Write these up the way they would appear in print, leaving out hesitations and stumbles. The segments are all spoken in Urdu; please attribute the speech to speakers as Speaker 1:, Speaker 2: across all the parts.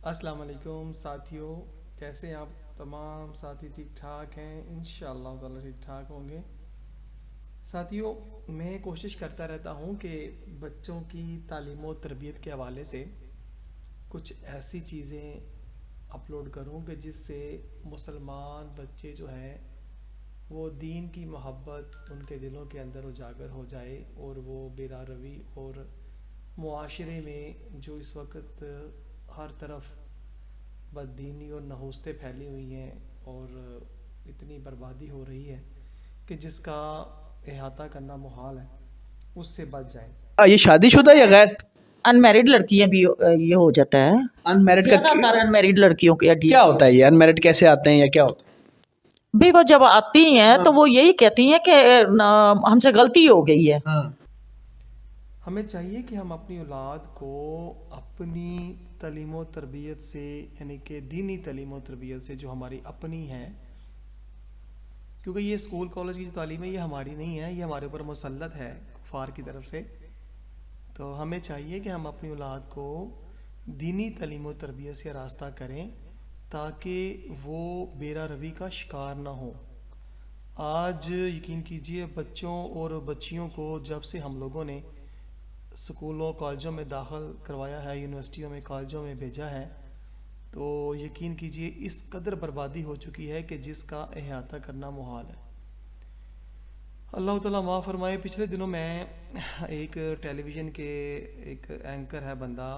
Speaker 1: السلام علیکم ساتھیوں، کیسے ہیں آپ تمام ساتھی؟ ٹھیک ٹھاک ہیں؟ انشاءاللہ تعالی ٹھیک ٹھاک ہوں گے۔ ساتھیوں، میں کوشش کرتا رہتا ہوں کہ بچوں کی تعلیم و تربیت کے حوالے سے کچھ ایسی چیزیں اپلوڈ کروں کہ جس سے مسلمان بچے جو ہیں وہ دین کی محبت ان کے دلوں کے اندر اجاگر ہو جائے، اور وہ بیرا روی اور معاشرے میں جو اس وقت ہر طرف بددینی اور نحوستیں پھیلی ہوئی ہیں اور اتنی بربادی ہو رہی ہے کہ جس کا احاطہ کرنا محال ہے، اس سے بچ جائیں۔
Speaker 2: یہ شادی شدہ یا غیر
Speaker 3: ان میرڈ لڑکیاں بھی یہ ہو جاتا ہے،
Speaker 2: ان میرڈ
Speaker 3: زیادہ
Speaker 2: کا
Speaker 3: تر ان میرڈ لڑکیوں کے
Speaker 2: کیا ہوتا ہے؟ یہ ان میرڈ کیسے آتے ہیں یا کیا ہوتا ہے؟
Speaker 3: بھی وہ جب آتی ہیں تو وہ یہی کہتی ہیں کہ ہم سے غلطی ہو گئی ہے۔
Speaker 1: ہمیں چاہیے کہ ہم اپنی اولاد کو اپنی تعلیم و تربیت سے، یعنی کہ دینی تعلیم و تربیت سے جو ہماری اپنی ہے، کیونکہ یہ اسکول کالج کی جو تعلیم ہے یہ ہماری نہیں ہے، یہ ہمارے اوپر مسلط ہے کفار کی طرف سے۔ تو ہمیں چاہیے کہ ہم اپنی اولاد کو دینی تعلیم و تربیت سے راستہ کریں تاکہ وہ بیرا روی کا شکار نہ ہو۔ آج یقین کیجئے بچوں اور بچیوں کو جب سے ہم لوگوں نے اسکولوں کالجوں میں داخل کروایا ہے، یونیورسٹیوں میں کالجوں میں بھیجا ہے، تو یقین کیجئے اس قدر بربادی ہو چکی ہے کہ جس کا احاطہ کرنا محال ہے۔ اللہ تعالیٰ معاف فرمائے۔ پچھلے دنوں میں ایک ٹیلی ویژن کے ایک اینکر ہے بندہ،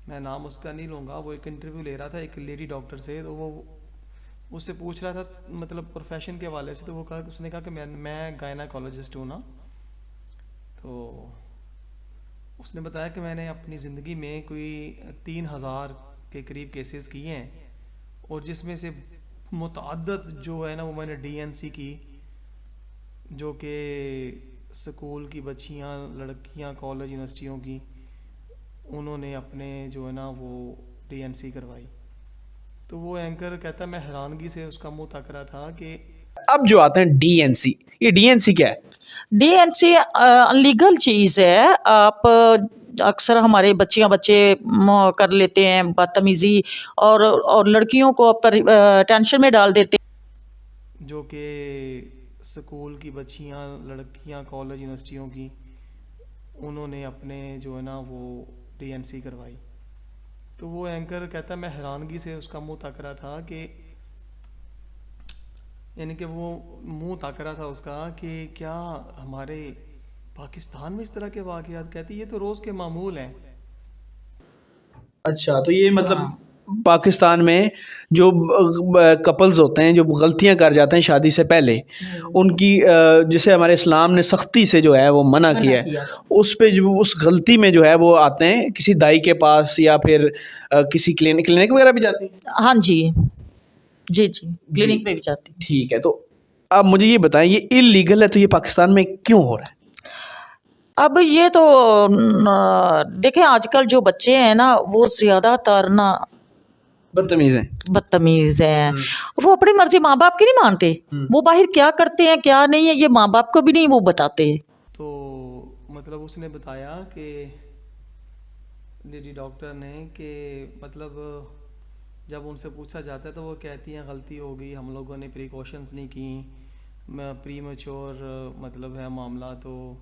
Speaker 1: میں نام اس کا نہیں لوں گا، وہ ایک انٹرویو لے رہا تھا ایک لیڈی ڈاکٹر سے، تو وہ اس سے پوچھ رہا تھا مطلب پروفیشن کے حوالے سے، تو وہ کہا، اس نے کہا کہ میں گائناکالوجسٹ ہوں نا۔ تو اس نے بتایا کہ میں نے اپنی زندگی میں کوئی 3000 کے قریب کیسز کیے ہیں، اور جس میں سے متعدد جو ہے نا وہ میں نے ڈی این سی کی، جو کہ سکول کی بچیاں، لڑکیاں، کالج یونیورسٹیوں کی، انہوں نے اپنے جو ہے نا وہ ڈی این سی کروائی۔ تو وہ اینکر کہتا ہے میں حیرانگی سے اس کا منہ تک رہا تھا کہ
Speaker 2: اب جو آتے ہیں ڈی این سی، یہ ڈی این سی کیا ہے؟
Speaker 3: ڈی این سی انلیگل چیز ہے۔ آپ اکثر ہمارے بچے کر لیتے ہیں بدتمیزی، اور لڑکیوں کو ٹینشن میں ڈال دیتے ہیں،
Speaker 1: جو کہ سکول کی بچیاں، لڑکیاں، کالج یونیورسٹیوں کی، انہوں نے اپنے جو ہے نا وہ ڈی این سی کروائی۔ تو وہ اینکر کہتا ہے میں حیرانگی سے اس کا منہ تک رہا تھا کہ یعنی کہ وہ منہ تک رہا تھا اس کا کہ کیا ہمارے پاکستان میں اس طرح کے واقعات؟ کہتی یہ تو روز کے معمول ہیں۔
Speaker 2: اچھا، تو یہ مطلب پاکستان میں جو کپلز ہوتے ہیں جو غلطیاں کر جاتے ہیں شادی سے پہلے، ان کی جسے ہمارے اسلام نے سختی سے جو ہے وہ منع کیا ہے، اس پہ جو اس غلطی میں جو ہے وہ آتے ہیں کسی دائی کے پاس یا پھر کسی کلینک وغیرہ بھی جاتے ہیں۔
Speaker 3: ہاں جی کلینک میں بھی جاتی ہیں۔
Speaker 2: ٹھیک ہے، تو آپ مجھے یہ بتائیں یہ اللیگل ہے تو یہ پاکستان میں کیوں ہو رہا ہے؟
Speaker 3: اب یہ تو دیکھیں آج کل جو بچے ہیں نا وہ زیادہ تر نا بدتمیز ہیں، وہ اپنی مرضی ماں باپ کی نہیں مانتے، وہ باہر کیا کرتے ہیں کیا نہیں ہے یہ ماں باپ کو بھی نہیں وہ بتاتے۔
Speaker 1: تو مطلب اس نے بتایا کہ لیڈی ڈاکٹر نے کہ مطلب جب ان سے پوچھا جاتا ہے تو وہ کہتی ہیں غلطی ہو گئی، ہم لوگوں نے پریکاشنز نہیں کی، پری میچور مطلب ہے معاملہ، تو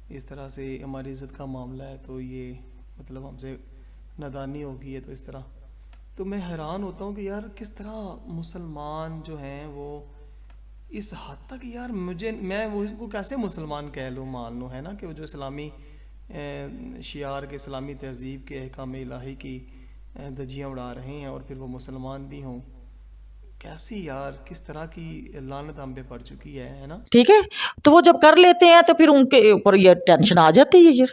Speaker 1: اس طرح سے ہماری عزت کا معاملہ ہے، تو یہ مطلب ہم سے نادانی ہو گئی ہے، تو اس طرح۔ تو میں حیران ہوتا ہوں کہ یار کس طرح مسلمان جو ہیں وہ اس حد تک، یار میں وہ کو کیسے مسلمان کہہ لوں مان لوں، ہے نا، کہ وہ جو اسلامی شعار کے، اسلامی تہذیب کے، احکام الہی کی دھجیاں اڑا رہے ہیں اور پھر وہ مسلمان بھی ہوں۔ کیسی یار کس طرح کی لعنت ہم پہ پڑ چکی ہے نا۔
Speaker 3: ٹھیک ہے، تو وہ جب کر لیتے ہیں تو پھر ان کے اوپر یہ ٹینشن آ جاتی ہے۔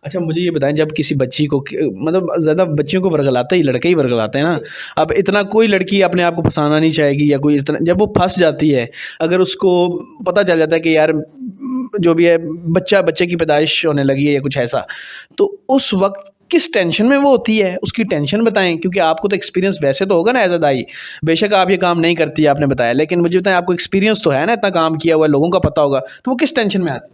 Speaker 2: اچھا مجھے یہ بتائیں، جب کسی بچی کو مطلب زیادہ بچیوں کو ورگلاتا ہی لڑکے ہی ورگلاتے ہیں نا، اب اتنا کوئی لڑکی اپنے آپ کو پھنسانا نہیں چاہے گی، یا کوئی اتنا جب وہ پھنس جاتی ہے، اگر اس کو پتہ چل جاتا ہے کہ یار جو بھی ہے بچے کی پیدائش ہونے لگی ہے یا کچھ ایسا، تو اس وقت کس ٹینشن میں وہ ہوتی ہے، اس کی ٹینشن بتائیں، کیونکہ آپ کو تو ایکسپیرینس ویسے تو ہوگا نا ایز اے دائی، بے شک آپ یہ کام نہیں کرتی آپ نے بتایا، لیکن مجھے بتائیں آپ کو ایکسپیرینس تو ہے نا، اتنا کام کیا ہوا ہے، لوگوں کا پتہ ہوگا، تو وہ کس ٹینشن میں آتی ہے؟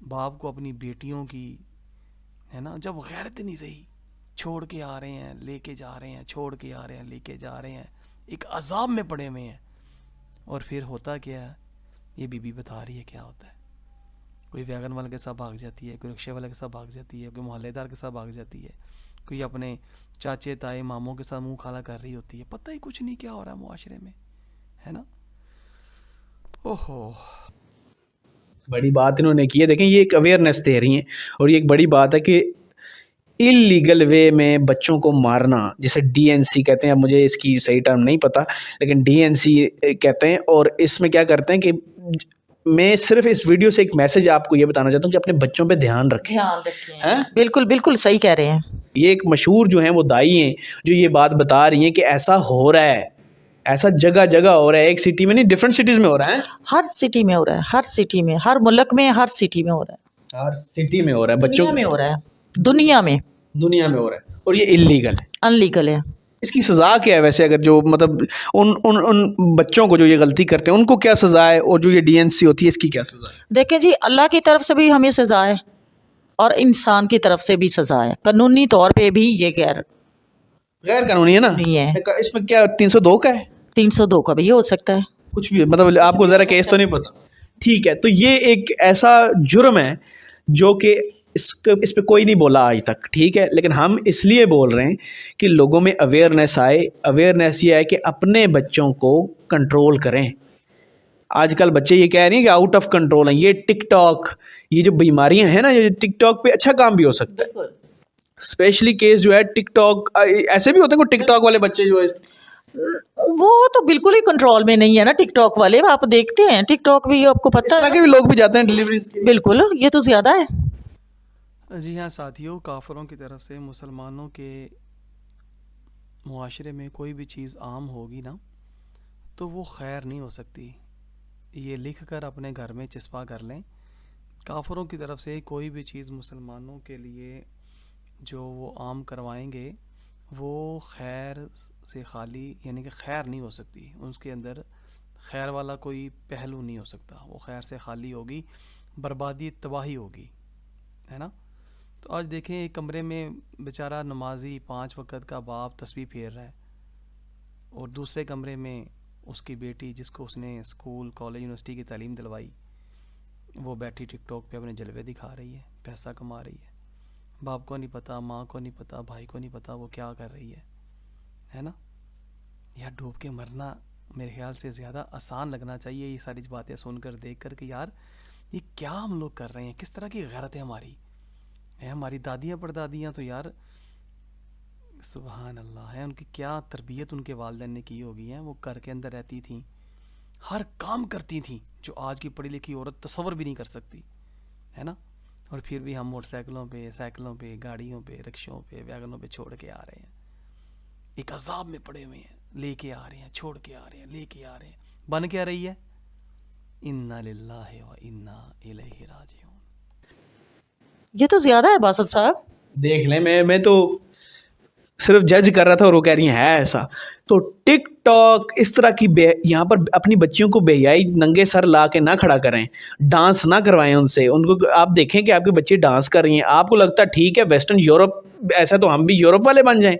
Speaker 1: باپ کو اپنی بیٹیوں کی ہے نا جب غیرت نہیں رہی, چھوڑ کے آ رہے ہیں لے کے جا رہے ہیں, چھوڑ کے آ رہے ہیں لے کے جا رہے ہیں, ایک عذاب میں پڑے ہوئے ہیں. اور پھر ہوتا کیا ہے, یہ بی بی بتا رہی ہے کیا ہوتا ہے. کوئی ویگن والے کے ساتھ بھاگ جاتی ہے, کوئی رکشے والے کے ساتھ بھاگ جاتی ہے, کوئی محلے دار کے ساتھ بھاگ جاتی ہے, کوئی اپنے چاچے تائے ماموں کے ساتھ منہ کھالا کر رہی ہوتی ہے. پتہ ہی کچھ نہیں کیا ہو رہا ہے معاشرے میں, ہے نا. اوہو,
Speaker 2: بڑی بات انہوں نے کی ہے. دیکھیں یہ ایک اویئرنیس دے رہی ہیں, اور یہ ایک بڑی بات ہے کہ اللیگل وے میں بچوں کو مارنا, جسے ڈی این سی کہتے ہیں, اب مجھے اس کی صحیح ٹرم نہیں پتہ, لیکن ڈی این سی کہتے ہیں. اور اس میں کیا کرتے ہیں کہ میں صرف اس ویڈیو سے ایک میسج آپ کو یہ بتانا چاہتا ہوں کہ اپنے بچوں پہ دھیان رکھیں.
Speaker 3: بالکل بالکل صحیح کہہ رہے ہیں.
Speaker 2: یہ ایک مشہور جو ہیں وہ دائی ہیں جو یہ بات بتا رہی ہیں کہ ایسا ہو رہا ہے, ایسا جگہ جگہ ہو رہا ہے, ایک سٹی میں نہیں ڈفرینٹ سٹیز میں ہو رہا ہے,
Speaker 3: ہر سٹی میں ہو رہا ہے, ہر سٹی میں, ہر ملک میں, ہر سٹی میں ہو رہا ہے,
Speaker 2: ہر سٹی میں ہو رہا ہے, بچوں
Speaker 3: میں ہو رہا ہے, دنیا میں
Speaker 2: ہو رہا ہے, اور یہ اللیگل ہے.
Speaker 3: انلیگل ہے.
Speaker 2: اس کی سزا کیا ہے ویسے؟ اگر جو مطلب ان بچوں کو جو یہ غلطی کرتے ہیں ان کو کیا سزا ہے, اور جو یہ ڈی این سی ہوتی ہے اس کی کیا سزا ہے؟
Speaker 3: دیکھیں جی, اللہ کی طرف سے بھی ہمیں سزا ہے اور انسان کی طرف سے بھی سزا ہے. قانونی طور پہ بھی یہ
Speaker 2: غیر قانونی ہے نا.
Speaker 3: نہیں ہے.
Speaker 2: اس میں کیا 302 کا ہے؟
Speaker 3: 302 کا بھی ہو سکتا ہے,
Speaker 2: کچھ بھی, مطلب آپ کو ذرا کیس تو نہیں پتا. ٹھیک ہے, تو یہ ایک ایسا جرم ہے جو کہ اس پہ کوئی نہیں بولا آج تک, ٹھیک ہے, لیکن ہم اس لیے بول رہے ہیں کہ لوگوں میں اویئرنیس آئے. اویئرنیس یہ ہے کہ اپنے بچوں کو کنٹرول کریں. آج کل بچے یہ کہہ رہے ہیں کہ آؤٹ آف کنٹرول ہیں. یہ ٹک ٹاک, یہ جو بیماریاں ہیں نا, یہ ٹک ٹاک پہ اچھا کام بھی ہو سکتا ہے. اسپیشلی کیس جو ہے ٹک ٹاک, ایسے بھی ہوتے ہیں ٹک ٹاک والے بچے جو ہے
Speaker 3: وہ تو بالکل ہی کنٹرول میں نہیں ہے نا. ٹک ٹاک والے آپ دیکھتے ہیں, ٹک ٹاک بھی آپ کو پتہ ہے
Speaker 2: کہ بھی لوگ بھی جاتے ہیں ڈیلیوریز کے.
Speaker 3: بالکل, یہ تو زیادہ ہے.
Speaker 1: جی ہاں ساتھیوں, کافروں کی طرف سے مسلمانوں کے معاشرے میں کوئی بھی چیز عام ہوگی نا تو وہ خیر نہیں ہو سکتی. یہ لکھ کر اپنے گھر میں چسپا کر لیں. کافروں کی طرف سے کوئی بھی چیز مسلمانوں کے لیے جو وہ عام کروائیں گے وہ خیر سے خالی, یعنی کہ خیر نہیں ہو سکتی. اس کے اندر خیر والا کوئی پہلو نہیں ہو سکتا. وہ خیر سے خالی ہوگی, بربادی تباہی ہوگی, ہے نا. تو آج دیکھیں ایک کمرے میں بیچارہ نمازی 5 وقت کا باپ تسبیح پھیر رہا ہے, اور دوسرے کمرے میں اس کی بیٹی جس کو اس نے اسکول کالج یونیورسٹی کی تعلیم دلوائی وہ بیٹھی ٹک ٹاک پہ اپنے جلوے دکھا رہی ہے, پیسہ کما رہی ہے. باپ کو نہیں پتا, ماں کو نہیں پتا, بھائی کو نہیں پتا وہ کیا کر رہی ہے نا. یار ڈوب کے مرنا میرے خیال سے زیادہ آسان لگنا چاہیے یہ ساری باتیں سن کر دیکھ کر کہ یار یہ کیا ہم لوگ کر رہے ہیں, کس طرح کی غیرت ہے ہماری. ہماری دادیاں پردادیاں تو یار سبحان اللہ ہے, ان کی کیا تربیت ان کے والدین نے کی ہوگی ہے. وہ گھر کے اندر رہتی تھیں, ہر کام کرتی تھیں جو آج کی پڑھی لکھی عورت تصور بھی نہیں کر سکتی, ہے نا. اور پھر بھی ہم موٹر سائیکلوں پہ, گاڑیوں پہ, رکشوں پہ, ویگنوں پہ چھوڑ کے آ رہے ہیں. ایک عذاب میں پڑے ہوئے ہیں, لے کے آ رہے ہیں, چھوڑ کے آ رہے ہیں, لے کے آ رہے ہیں. بن کیا رہی ہے, انا للہ و انا الیہ راجعون.
Speaker 3: یہ تو زیادہ ہے باسط صاحب.
Speaker 2: دیکھ لیں, میں تو صرف جج کر رہا تھا اور وہ کہہ رہی ہیں ہے ایسا. تو ٹک ٹاک اس طرح کی یہاں پر اپنی بچیوں کو بے حیائی ننگے سر لا کے نہ کھڑا کریں, ڈانس نہ کروائیں ان سے. ان کو آپ دیکھیں کہ آپ کے بچے ڈانس کر رہی ہیں, آپ کو لگتا ہے ٹھیک ہے ویسٹرن یورپ ایسا تو ہم بھی یورپ والے بن جائیں.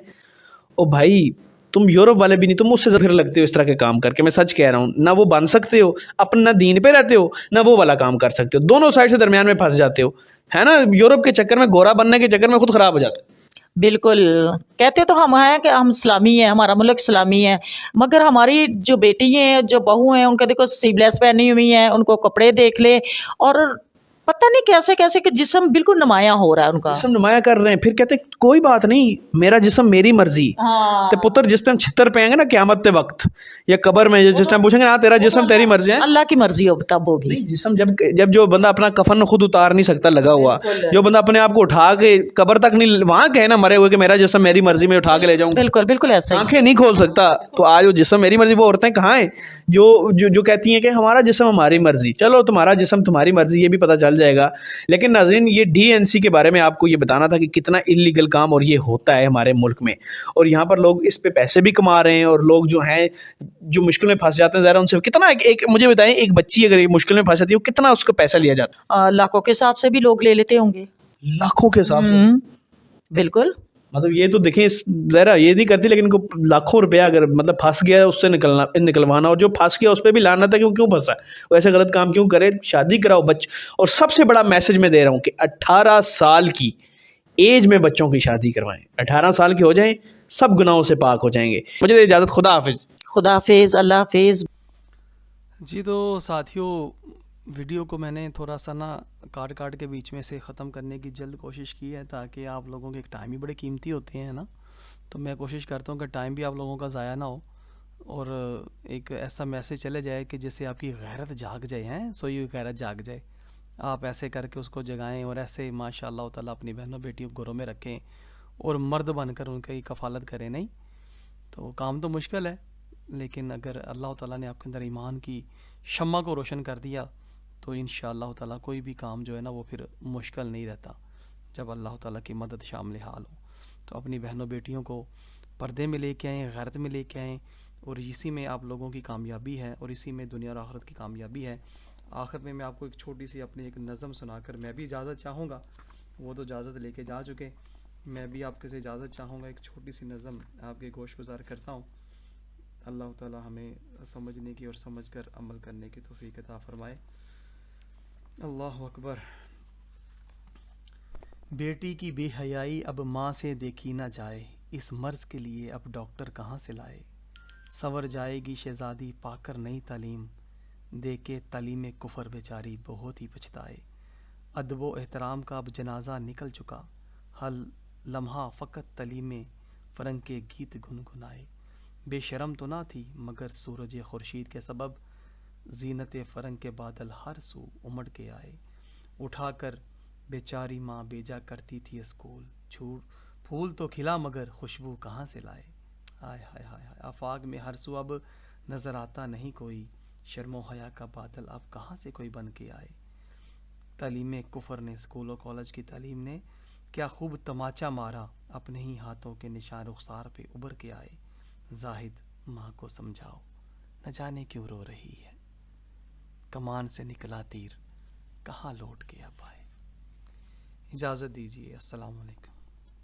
Speaker 2: او بھائی تم یورپ والے بھی نہیں, تم مجھ سے پھر لگتے ہو اس طرح کے کام کر کے. میں سچ کہہ رہا ہوں, نہ وہ بن سکتے ہو, اپنا دین پہ رہتے ہو, نہ وہ والا کام کر سکتے ہو. دونوں سائڈ سے درمیان میں پھنس جاتے ہو, ہے نا. یورپ کے چکر میں, گورا بننے کے چکر میں خود خراب ہو جاتے ہیں.
Speaker 3: بالکل, کہتے تو ہم ہیں کہ ہم اسلامی ہیں, ہمارا ملک اسلامی ہے, مگر ہماری جو بیٹی ہیں, جو بہو ہیں, ان کا دیکھو سیبلیس پہنی ہوئی ہیں, ان کو کپڑے دیکھ لے, اور پتہ نہیں کیسے کیسے کہ جسم بالکل نمایاں ہو رہا ہے ان کا.
Speaker 2: جسم نمایاں کر رہے ہیں, پھر کہتے ہیں کوئی بات نہیں, میرا جسم میری مرضی. تے پتر جس ٹائم چھتر پہ آئیں گے نا قیامت تے وقت یا قبر میں, جس ٹائم پوچھیں گے نا تیرا جسم تیری مرضی ہے,
Speaker 3: اللہ کی مرضی ہو تب ہوگی.
Speaker 2: جسم جب جو بندہ اپنا کفن خود اتار نہیں سکتا لگا ہوا, جو بندہ اپنے آپ کو اٹھا کے قبر تک نہیں, وہاں کہے نا مرے ہوئے کہ میرا جسم میری مرضی میں اٹھا کے لے جاؤں,
Speaker 3: بالکل بالکل ایسا,
Speaker 2: آنکھیں نہیں کھول سکتا. تو آج وہ جسم میری مرضی, وہ عورتیں کہاں ہیں جو کہتی ہیں کہ ہمارا جسم ہماری مرضی. چلو تمہارا جسم تمہاری مرضی, یہ بھی پتہ چل چل جائے گا. لیکن ناظرین یہ DNC کے بارے میں آپ کو یہ بتانا تھا کہ کتنا انلیگل کام اور یہ ہوتا ہے ہمارے ملک میں, اور یہاں پر لوگ اس پہ پیسے بھی کما رہے ہیں, اور لوگ جو ہیں جو مشکل میں پھنس جاتے ہیں ظاہر ان سے کتنا ایک مجھے بتائیں ایک بچی اگر مشکل میں پھنس جاتی ہے وہ کتنا اس کو پیسہ لیا جاتا ہے؟
Speaker 3: لاکھوں کے حساب سے بھی لوگ لے لیتے ہوں گے.
Speaker 2: لاکھوں کے حساب سے.
Speaker 3: بالکل.
Speaker 2: مطلب یہ تو دیکھیں ظاہر یہ نہیں کرتی, لیکن کو لاکھوں روپیہ اگر مطلب پھنس گیا ہے اس سے نکلوانا, اور جو پھنس گیا اس پہ بھی لعنت ہے کہ وہ کیوں پھنسا ہے, وہ ایسے غلط کام کیوں کرے. شادی کراؤ اور سب سے بڑا میسج میں دے رہا ہوں کہ 18 سال کی ایج میں بچوں کی شادی کروائیں. 18 سال کے ہو جائیں سب گناہوں سے پاک ہو جائیں گے. مجھے اجازت, خدا حافظ.
Speaker 3: خدا حافظ, اللہ حافظ.
Speaker 1: جی تو ساتھیوں ویڈیو کو میں نے تھوڑا سا نا کاٹ کے بیچ میں سے ختم کرنے کی جلد کوشش کی ہے, تاکہ آپ لوگوں کے ایک ٹائم ہی بڑے قیمتی ہوتے ہیں نا, تو میں کوشش کرتا ہوں کہ ٹائم بھی آپ لوگوں کا ضائع نہ ہو, اور ایک ایسا میسج چلے جائے کہ جس سے آپ کی غیرت جاگ جائے, ہیں سوئی ہوئی غیرت جاگ جائے. آپ ایسے کر کے اس کو جگائیں اور ایسے ماشاء اللہ تعالیٰ اپنی بہنوں بیٹیوں کو گھروں میں رکھیں اور مرد بن کر ان کی کفالت کریں. نہیں تو کام تو مشکل ہے, لیکن اگر اللہ تعالیٰ نے آپ کے اندر ایمان کی شمع کو روشن کر دیا تو انشاءاللہ تعالیٰ کوئی بھی کام جو ہے نا وہ پھر مشکل نہیں رہتا جب اللہ تعالیٰ کی مدد شامل حال ہو. تو اپنی بہنوں بیٹیوں کو پردے میں لے کے آئیں, غیرت میں لے کے آئیں, اور اسی میں آپ لوگوں کی کامیابی ہے, اور اسی میں دنیا اور آخرت کی کامیابی ہے. آخر میں آپ کو ایک چھوٹی سی اپنی ایک نظم سنا کر میں بھی اجازت چاہوں گا. وہ تو اجازت لے کے جا چکے, میں بھی آپ کے سے اجازت چاہوں گا. ایک چھوٹی سی نظم آپ کے گوش گزار کرتا ہوں. اللہ تعالیٰ ہمیں سمجھنے کی اور سمجھ کر عمل کرنے کی توفیق عطا فرمائے. اللہ اکبر. بیٹی کی بے حیائی اب ماں سے دیکھی نہ جائے, اس مرض کے لیے اب ڈاکٹر کہاں سے لائے. سنور جائے گی شہزادی پا کر نئی تعلیم, دے کے تعلیم کفر بیچاری بہت ہی پچھتائے. ادب و احترام کا اب جنازہ نکل چکا, ہر لمحہ فقط تعلیم فرنگ کے گیت گنگنائے. بے شرم تو نہ تھی مگر سورج خورشید کے سبب, زینت فرنگ کے بادل ہر سو امڑ کے آئے. اٹھا کر بیچاری ماں بیجا کرتی تھی اسکول, پھول تو کھلا مگر خوشبو کہاں سے لائے. ہائے ہائے ہائے, آفاق میں ہر سو اب نظر آتا نہیں کوئی, شرم و حیا کا بادل اب کہاں سے کوئی بن کے آئے. تعلیم کفر نے, اسکول و کالج کی تعلیم نے کیا خوب تماچا مارا, اپنے ہی ہاتھوں کے نشان رخسار پہ ابھر کے آئے. زاہد ماں کو سمجھاؤ نہ جانے کیوں رو رہی ہے, کمان سے نکلا تیر کہاں لوٹ کے اب آئے. اجازت دیجیے, السلام علیکم.